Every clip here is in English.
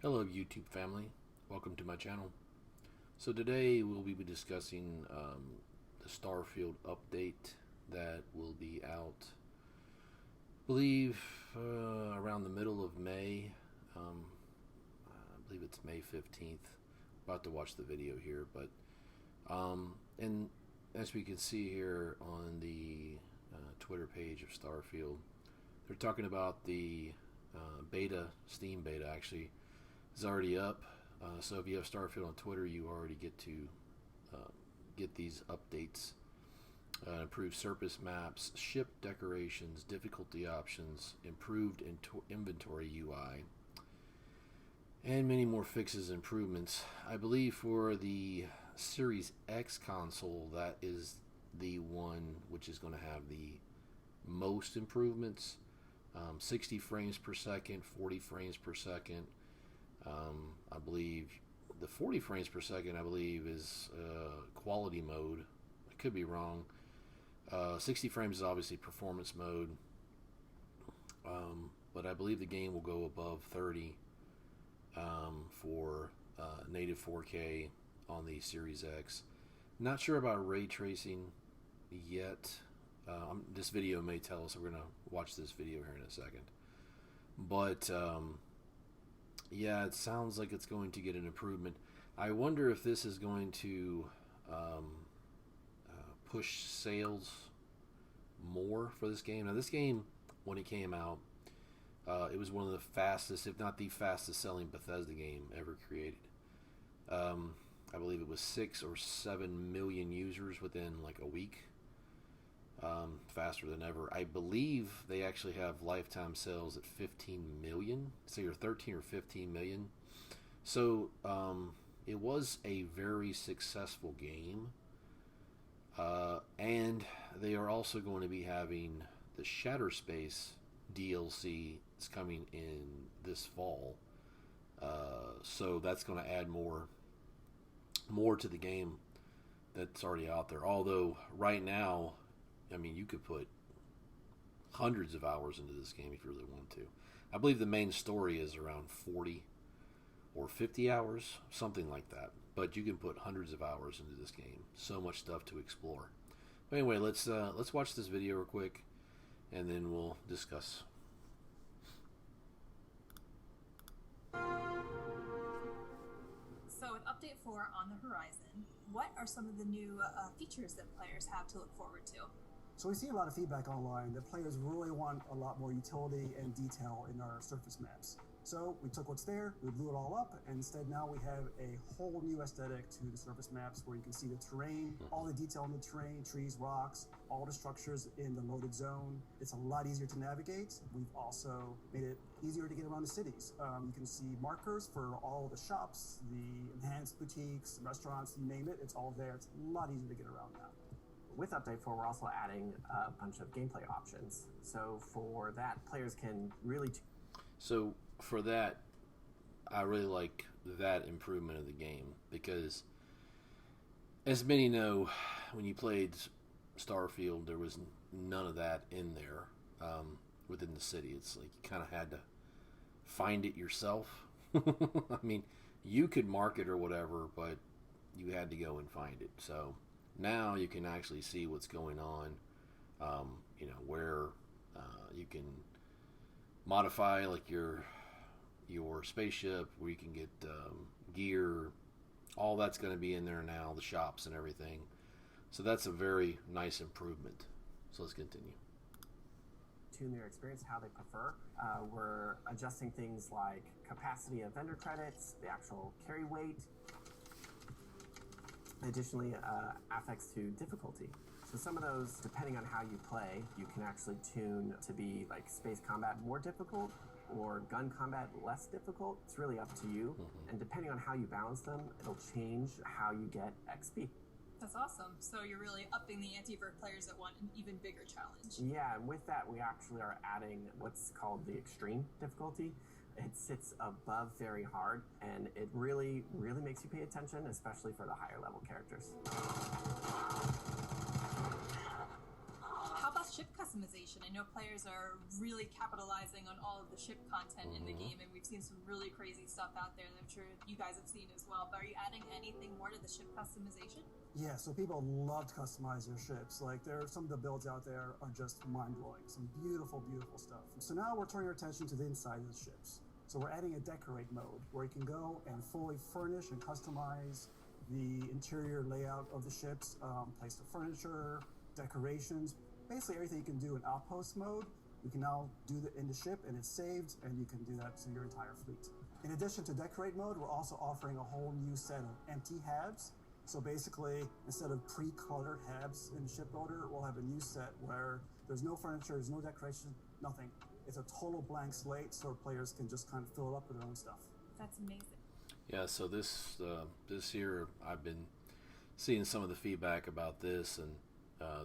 Hello YouTube family, welcome to my channel. So today we'll be discussing the Starfield update that will be out, I believe, around the middle of May. I believe it's May 15th. About to watch the video here, but and as we can see here on the Twitter page of Starfield, they're talking about the Steam beta actually is already up. So if you have Starfield on Twitter, you already get to get these updates. Improved surface maps, ship decorations, difficulty options, improved inventory UI, and many more fixes and improvements. I believe for the Series X console, that is the one which is going to have the most improvements. 60 frames per second, 40 frames per second. I believe the 40 frames per second, I believe, is quality mode. I could be wrong. 60 frames is obviously performance mode. But I believe the game will go above 30 for native 4K on the Series X. Not sure about ray tracing yet. This video may tell us. We're going to watch this video here in a second. But yeah, it sounds like it's going to get an improvement. I wonder if this is going to push sales more for this game. Now, this game, when it came out, it was one of the fastest, if not the fastest selling Bethesda game ever created. I believe it was 6 or 7 million users within like a week. Faster than ever. I believe they actually have lifetime sales at 15 million, so you're 13 or 15 million. So it was a very successful game, and they are also going to be having the Shatterspace DLC is coming in this fall, so that's going to add more to the game that's already out there. Although right now, I mean, you could put hundreds of hours into this game if you really want to. I believe the main story is around 40 or 50 hours, something like that. But you can put hundreds of hours into this game. So much stuff to explore. But anyway, let's watch this video real quick, and then we'll discuss. So with Update 4 on the horizon, what are some of the new features that players have to look forward to? So we see a lot of feedback online that players really want a lot more utility and detail in our surface maps. So we took what's there, we blew it all up, and instead now we have a whole new aesthetic to the surface maps where you can see the terrain, all the detail in the terrain, trees, rocks, all the structures in the loaded zone. It's a lot easier to navigate. We've also made it easier to get around the cities. You can see markers for all the shops, the enhanced boutiques, restaurants, you name it, it's all there. It's a lot easier to get around now. With Update 4, we're also adding a bunch of gameplay options. So for that, players can really... So for that, I really like that improvement of the game, because as many know, when you played Starfield, there was none of that in there within the city. It's like you kind of had to find it yourself. I mean, you could mark it or whatever, but you had to go and find it. So now you can actually see what's going on, where you can modify like your spaceship, where you can get gear. All that's going to be in there now, the shops and everything. So that's a very nice improvement. So let's continue. Tune their experience how they prefer. We're adjusting things like capacity of vendor credits, the actual carry weight. Additionally, affects to difficulty. So some of those, depending on how you play, you can actually tune to be like space combat more difficult or gun combat less difficult. It's really up to you. And depending on how you balance them, it'll change how you get XP. That's awesome. So you're really upping the ante for players that want an even bigger challenge. Yeah, and with that, we actually are adding what's called the extreme difficulty. It sits above very hard, and it really, really makes you pay attention, especially for the higher level characters. How about ship customization. I know players are really capitalizing on all of the ship content in the game, and we've seen some really crazy stuff out there that I'm sure you guys have seen as well. But are you adding anything more to the ship customization? Yeah, so people love to customize their ships. Like, some of the builds out there are just mind-blowing. Some beautiful, beautiful stuff. So now we're turning our attention to the inside of the ships. So we're adding a decorate mode where you can go and fully furnish and customize the interior layout of the ships, place the furniture, decorations, basically everything you can do in outpost mode. You can now do that in the ship, and it's saved, and you can do that to your entire fleet. In addition to decorate mode, we're also offering a whole new set of empty halves. So basically, instead of pre-cluttered halves in the ship builder, we'll have a new set where there's no furniture, there's no decoration, nothing. It's a total blank slate, so players can just kind of fill it up with their own stuff. That's amazing. Yeah, so this year I've been seeing some of the feedback about this, and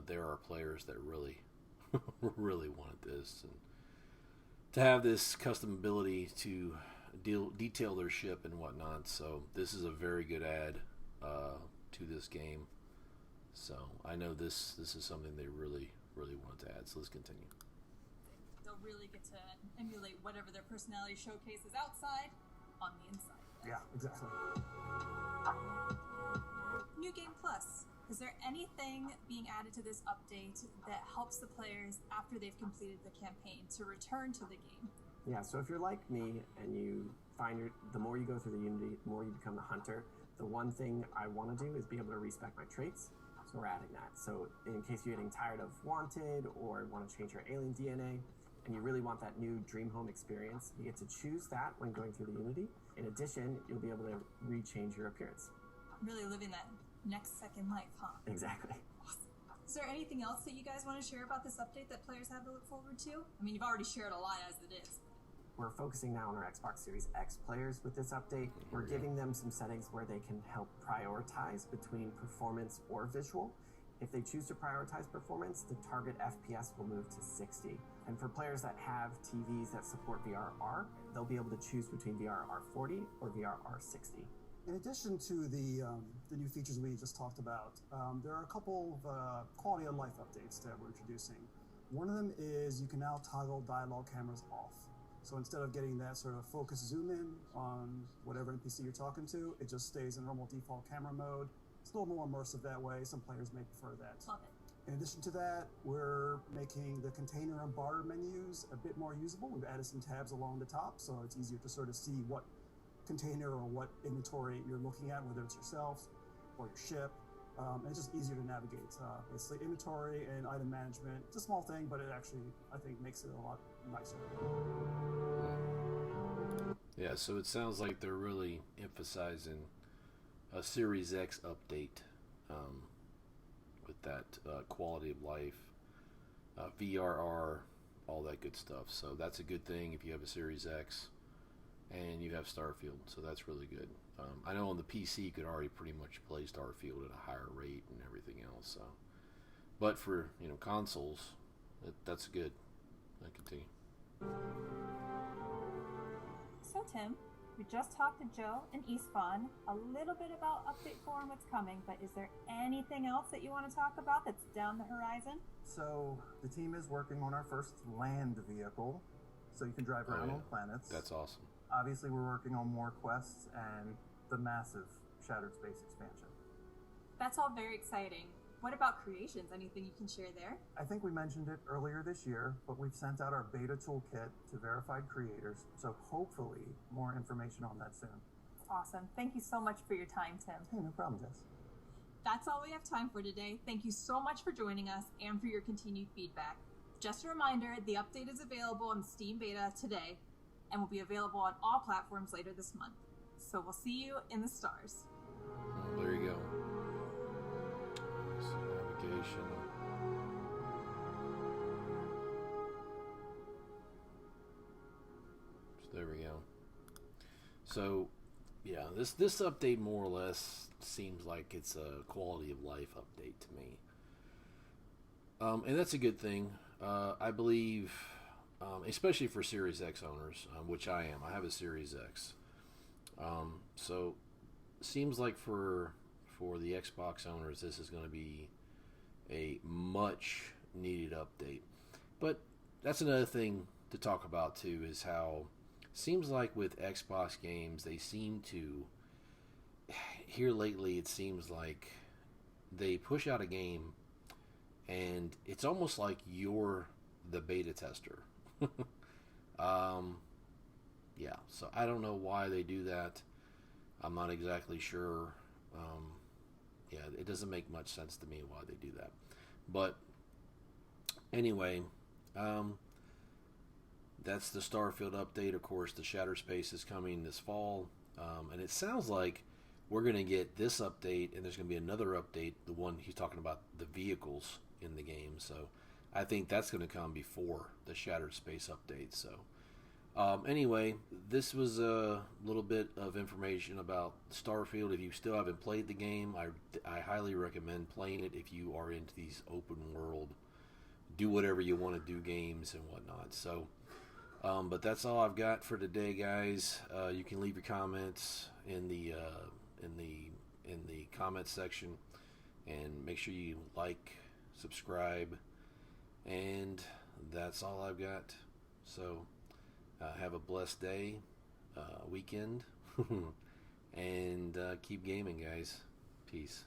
there are players that really, really wanted this, and to have this custom ability to detail their ship and whatnot. So this is a very good add to this game. So I know this is something they really, really wanted to add. So let's continue. They'll really get to emulate whatever their personality showcases outside on the inside. Yeah, exactly. New Game Plus. Is there anything being added to this update that helps the players after they've completed the campaign to return to the game? Yeah, so if you're like me and you find the more you go through the Unity, the more you become the hunter, the one thing I want to do is be able to respec my traits. So we're adding that. So in case you're getting tired of Wanted or want to change your alien DNA, and you really want that new dream home experience, you get to choose that when going through the Unity. In addition, you'll be able to rechange your appearance. Really living that next second life, huh? Exactly. Awesome. Is there anything else that you guys want to share about this update that players have to look forward to? I mean, you've already shared a lot as it is. We're focusing now on our Xbox Series X players with this update. We're giving them some settings where they can help prioritize between performance or visual. If they choose to prioritize performance, the target FPS will move to 60. And for players that have TVs that support VRR, they'll be able to choose between VRR 40 or VRR 60. In addition to the new features we just talked about, there are a couple of quality of life updates that we're introducing. One of them is you can now toggle dialogue cameras off. So instead of getting that sort of focus zoom in on whatever NPC you're talking to, it just stays in normal default camera mode. It's a little more immersive that way. Some players may prefer that. Love it. In addition to that, we're making the container and barter menus a bit more usable. We've added some tabs along the top, so it's easier to sort of see what container or what inventory you're looking at, whether it's yourself or your ship. And it's just easier to navigate. Basically, inventory and item management, it's a small thing, but it actually, I think, makes it a lot nicer. Yeah, so it sounds like they're really emphasizing a Series X update with that quality of life, VRR, all that good stuff. So that's a good thing if you have a Series X and you have Starfield. So that's really good. I know on the PC you could already pretty much play Starfield at a higher rate and everything else. So, but for consoles, that's good. I continue. So Tim, we just talked to Joe and Eastbon a little bit about Update 4 and what's coming, but is there anything else that you want to talk about that's down the horizon? So the team is working on our first land vehicle, so you can drive around on planets. That's awesome. Obviously, we're working on more quests and the massive Shattered Space expansion. That's all very exciting. What about creations? Anything you can share there? I think we mentioned it earlier this year, but we've sent out our beta toolkit to verified creators, so hopefully more information on that soon. Awesome. Thank you so much for your time, Tim. Hey, no problem, Jess. That's all we have time for today. Thank you so much for joining us and for your continued feedback. Just a reminder, the update is available in Steam Beta today and will be available on all platforms later this month. So we'll see you in the stars. Oh, there you go. Navigation. So there we go. So yeah, this update more or less seems like it's a quality of life update to me. And that's a good thing. I believe, especially for Series X owners, which I am. I have a Series X. So seems like for the Xbox owners, this is going to be a much needed update. But that's another thing to talk about too, is how seems like with Xbox games, they seem to, here lately it seems like they push out a game and it's almost like you're the beta tester. Yeah, so I don't know why they do that. I'm not exactly sure. Yeah, it doesn't make much sense to me why they do that. But anyway, that's the Starfield update. Of course, the Shattered Space is coming this fall, and it sounds like we're going to get this update, and there's going to be another update, the one he's talking about, the vehicles in the game. So I think that's going to come before the Shattered Space update. So anyway, this was a little bit of information about Starfield. If you still haven't played the game, I highly recommend playing it if you are into these open world, do whatever you want to do games and whatnot. So, but that's all I've got for today, guys. You can leave your comments in the comment section, and make sure you like, subscribe, and that's all I've got. So have a blessed day, weekend, and keep gaming, guys. Peace.